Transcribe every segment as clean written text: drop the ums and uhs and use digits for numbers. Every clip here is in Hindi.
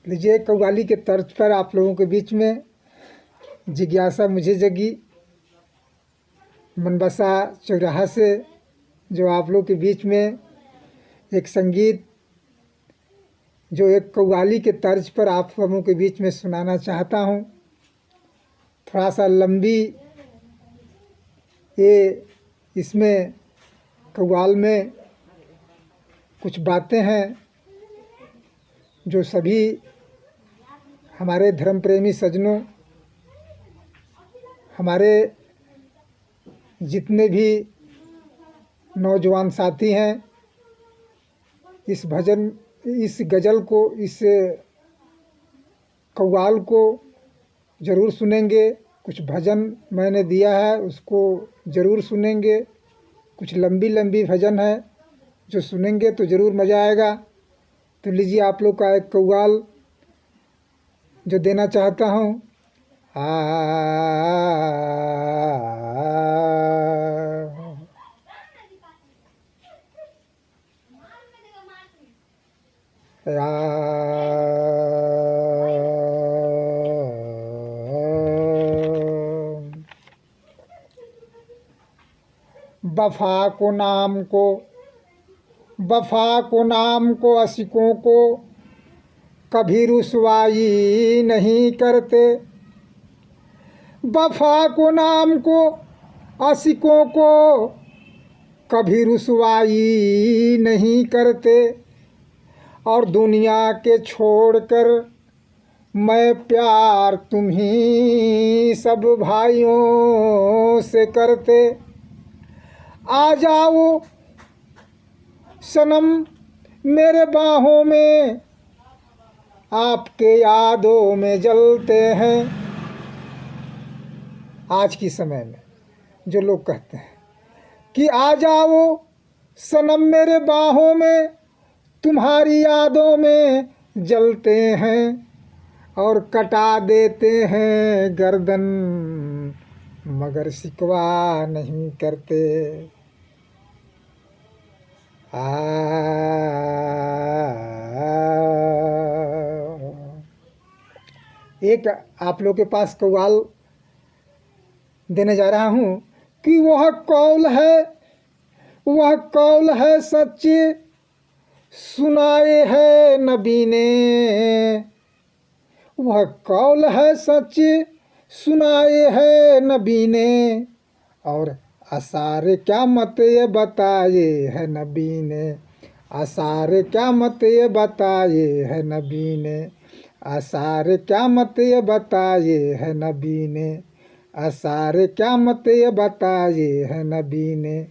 लीजिए, कव्वाली के तर्ज पर आप लोगों के बीच में जिज्ञासा मुझे जगी, मनबसा चौराहा से जो आप लोग के बीच में एक संगीत जो एक कव्वाली के तर्ज पर आप लोगों के बीच में सुनाना चाहता हूँ। थोड़ा सा लंबी ये इसमें कव्वाल में कुछ बातें हैं जो सभी हमारे धर्म प्रेमी सज्जनों, हमारे जितने भी नौजवान साथी हैं, इस गज़ल को, इस कव्वाल को ज़रूर सुनेंगे। कुछ भजन मैंने दिया है उसको ज़रूर सुनेंगे। कुछ लंबी लंबी भजन है जो सुनेंगे तो ज़रूर मज़ा आएगा। तो लीजिए, आप लोग का एक कव्वाल जो देना चाहता हूँ। वफा को नाम को आशिकों को कभी रुसवाई नहीं करते। वफा को नाम को आशिकों को कभी रुसवाई नहीं करते। और दुनिया के छोड़कर मैं प्यार तुम्ही सब भाइयों से करते। आ जाओ सनम मेरे बाहों में, आपके यादों में जलते हैं। आज की समय में जो लोग कहते हैं कि आ जाओ सनम मेरे बाहों में, तुम्हारी यादों में जलते हैं, और कटा देते हैं गर्दन मगर शिकवा नहीं करते। एक आप लोग के पास कव्वाल देने जा रहा हूँ कि वह कौल है सच्चे सुनाए है नबी ने। वह कौल है सच्चे सुनाए है नबी ने, और आसार क्या मत ये बताए है नबी ने। आसार क्या मत ये बताए है नबी ने। आसार क्या मत ये बताए है नबी ने। आसार क्या मत ये बताए है नबी ने।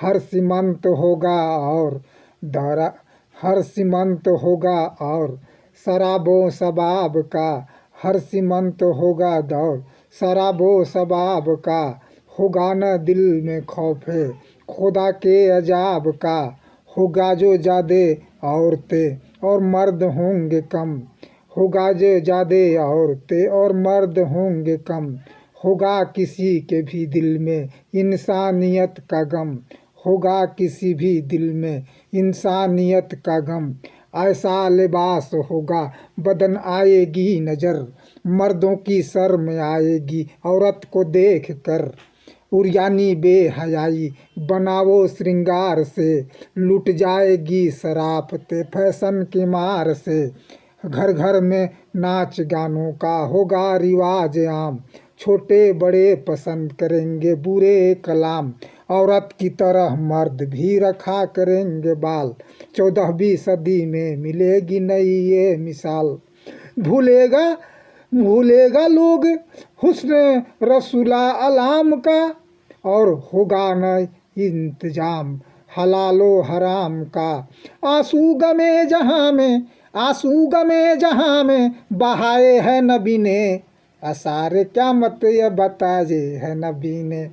हर सीमंत होगा और दौरा, हर सीमंत होगा और शराबो सबाब का। हर सीमंत होगा दौर शराबो सबाब का। होगा न दिल में खौफे खुदा के अजाब का। होगा जो ज़्यादे औरतें और मर्द होंगे कम। होगा जो ज़्यादे औरतें और मर्द होंगे कम। होगा किसी के भी दिल में इंसानियत का गम। होगा किसी भी दिल में इंसानियत का गम। ऐसा लिबास होगा बदन आएगी नज़र, मर्दों की शर्म आएगी औरत को देख कर। उरियानी बेहयाई बनावो श्रृंगार से, लुट जाएगी शराफते फैशन की मार से। घर घर में नाच गानों का होगा रिवाज आम, छोटे बड़े पसंद करेंगे बुरे कलाम। औरत की तरह मर्द भी रखा करेंगे बाल, 14वीं सदी में मिलेगी नई ये मिसाल। भूलेगा लोग हुस्न रसूला अलाम का, और होगा न इंतजाम हलालो हराम का। आंसू गमे जहाँ में बहाए है नबी ने। आसार क्या मत ये बताए है नबी ने।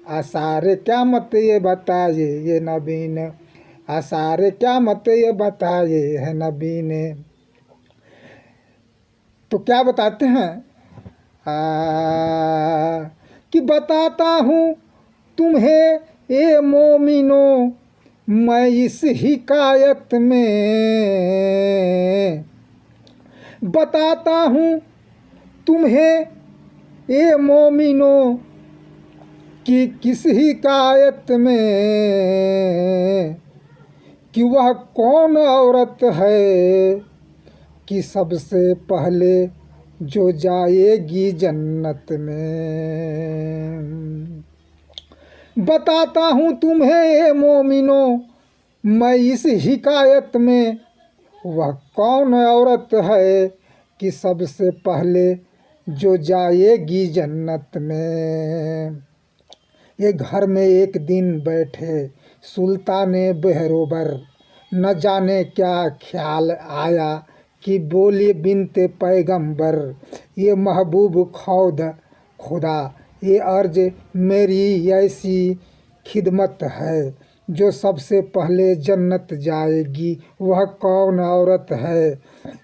आसार क्या मत ये बताए ये नबी ने। आसार क्या मत ये बताए है नबी ने। तो क्या बताते हैं कि बताता हूँ तुम्हें ए मोमिनो मैं इस हिकायत में। बताता हूँ तुम्हें ये मोमिनों कि किस हिकायत में कि वह कौन औरत है कि सबसे पहले जो जाएगी जन्नत में। बताता हूँ तुम्हें ये मोमिनों मैं इस हिकायत में वह कौन औरत है कि सबसे पहले जो जाएगी जन्नत में। ये घर में एक दिन बैठे सुल्तान बहरोबर, न जाने क्या ख्याल आया कि बोले बिनते पैगंबर, ये महबूब खौद खुदा ये अर्ज मेरी ऐसी खिदमत है जो सबसे पहले जन्नत जाएगी वह कौन औरत है।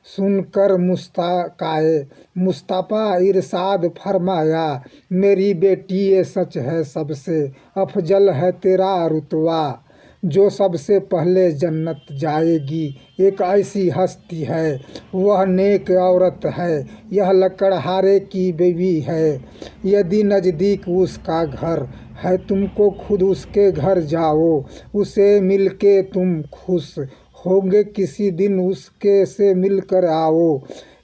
सुनकर मुस्ताकाए मुस्तफ़ा इरशाद फरमाया, मेरी बेटी ये सच है सबसे अफजल है तेरा रुतबा, जो सबसे पहले जन्नत जाएगी एक ऐसी हस्ती है वह नेक औरत है, यह लकड़हारे की बीवी है। यदि नज़दीक उसका घर है तुमको खुद उसके घर जाओ, उसे मिलके तुम खुश होंगे किसी दिन उसके से मिलकर आओ।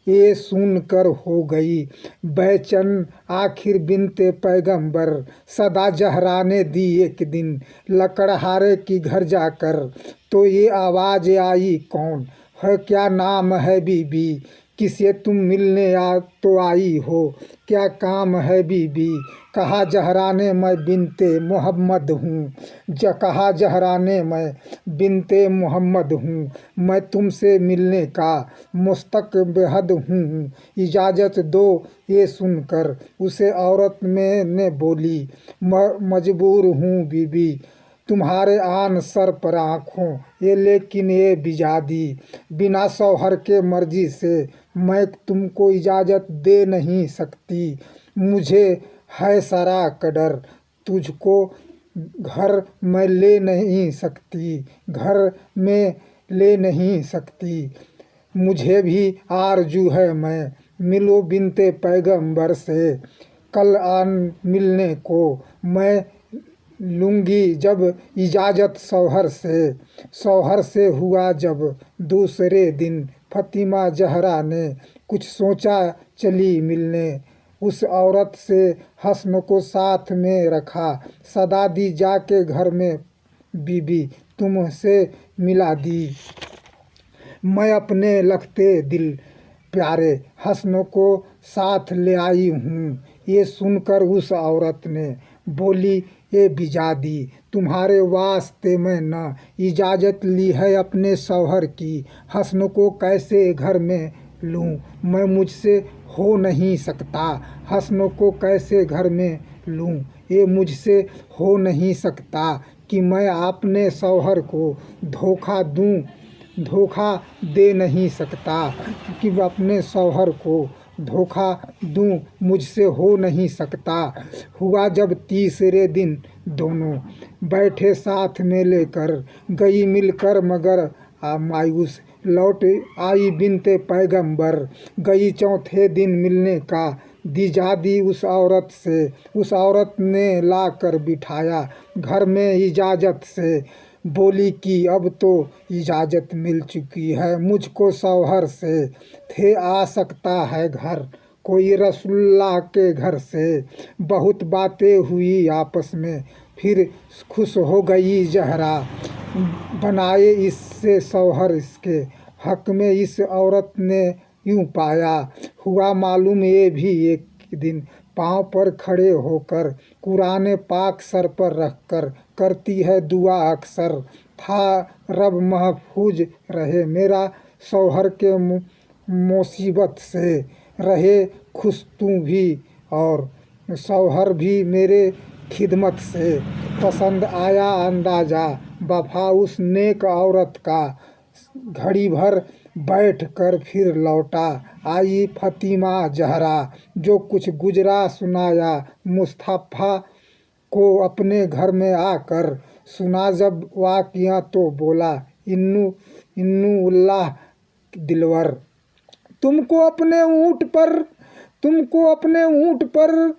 ये सुनकर हो गई बेचैन आखिर बिनते पैगंबर, सदा जहरा ने दी एक दिन लकड़हारे की घर जाकर। तो ये आवाज़ आई कौन है क्या नाम है बीबी, किसे तुम मिलने आ तो आई हो क्या काम है बीबी। कहा जहराने मैं बिनते मोहम्मद हूँ, कहा जहराने मैं बिनते मोहम्मद हूँ, मैं तुमसे मिलने का मुस्तक बेहद हूँ, इजाज़त दो। ये सुनकर उसे औरत में ने बोली, मजबूर हूँ बीबी तुम्हारे आन सर पर आँखों ये, लेकिन ये बिजादी बिना शौहर के मर्जी से मैं तुमको इजाज़त दे नहीं सकती। मुझे है सारा कदर तुझको घर में ले नहीं सकती, घर में ले नहीं सकती। मुझे भी आरजू है मैं मिलो बिनते पैगंबर से, कल आन मिलने को मैं लूँगी जब इजाज़त शौहर से। शौहर से हुआ जब दूसरे दिन फतिमा जहरा ने कुछ सोचा चली मिलने, उस औरत से हस्न को साथ में रखा, सदा दी जाके घर में बीबी तुमसे मिला दी। मैं अपने लगते दिल प्यारे हस्न को साथ ले आई हूँ। ये सुनकर उस औरत ने बोली, ये बिजादी तुम्हारे वास्ते मैं न इजाज़त ली है अपने शौहर की, हस्न को कैसे घर में लूँ मैं मुझसे हो नहीं सकता, हस्न को कैसे घर में लूँ ये मुझसे हो नहीं सकता कि मैं अपने शौहर को धोखा दूँ, धोखा दे नहीं सकता कि अपने शौहर को धोखा दूँ मुझसे हो नहीं सकता। हुआ जब तीसरे दिन दोनों बैठे साथ में लेकर गई मिलकर मगर मायूस लौट आई बिनते पैगंबर। गई चौथे दिन मिलने का दिजादी उस औरत से, उस औरत ने लाकर बिठाया घर में इजाज़त से। बोली कि अब तो इजाज़त मिल चुकी है मुझको शौहर से, थे आ सकता है घर कोई रसूलुल्लाह के घर से। बहुत बातें हुई आपस में फिर खुश हो गई जहरा, बनाए इससे शौहर इसके हक में इस औरत ने यूँ पाया। हुआ मालूम ये भी एक दिन पाँव पर खड़े होकर कुरान पाक सर पर रखकर करती है दुआ अक्सर। था रब महफूज रहे मेरा शौहर के मुसीबत से, रहे खुश तू भी और शौहर भी मेरे खिदमत से। पसंद आया अंदाज़ा वफा उस नेक औरत का, घड़ी भर बैठ कर फिर लौटा आई फतिमा जहरा। जो कुछ गुजरा सुनाया मुस्तफ़ा को अपने घर में आकर, सुना जब वाक़िया तो बोला इन्नू इन्नू उल्लाह दिलवर। तुमको अपने ऊंट पर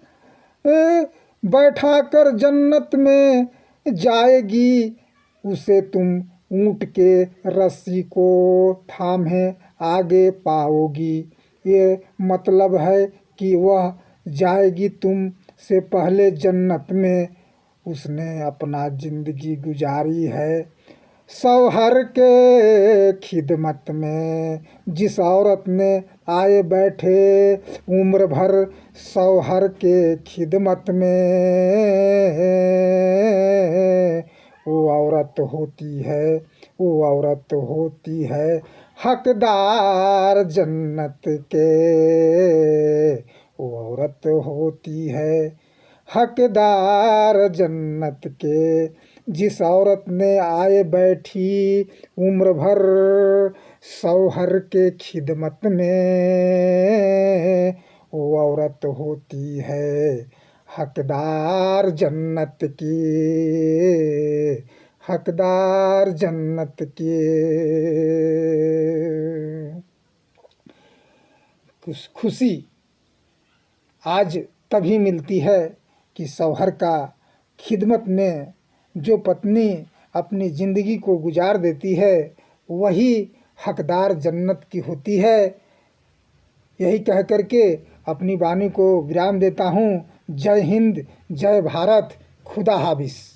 बैठा कर जन्नत में जाएगी, उसे तुम ऊंट के रस्सी को थामे आगे पाओगी। ये मतलब है कि वह जाएगी तुम से पहले जन्नत में। उसने अपना जिंदगी गुजारी है शौहर के खिदमत में। जिस औरत ने आए बैठे उम्र भर शौहर के खिदमत में, वो औरत होती है हकदार जन्नत के। वो औरत होती है हकदार जन्नत के। जिस औरत ने आए बैठी उम्र भर शौहर के खिदमत में, वो औरत होती है हकदार जन्नत की, हकदार जन्नत की। खुशी आज तभी मिलती है कि शौहर का खिदमत में जो पत्नी अपनी ज़िंदगी को गुजार देती है, वही हकदार जन्नत की होती है। यही कह कर के अपनी वाणी को विराम देता हूँ। जय हिंद, जय भारत, खुदा हाफिज़।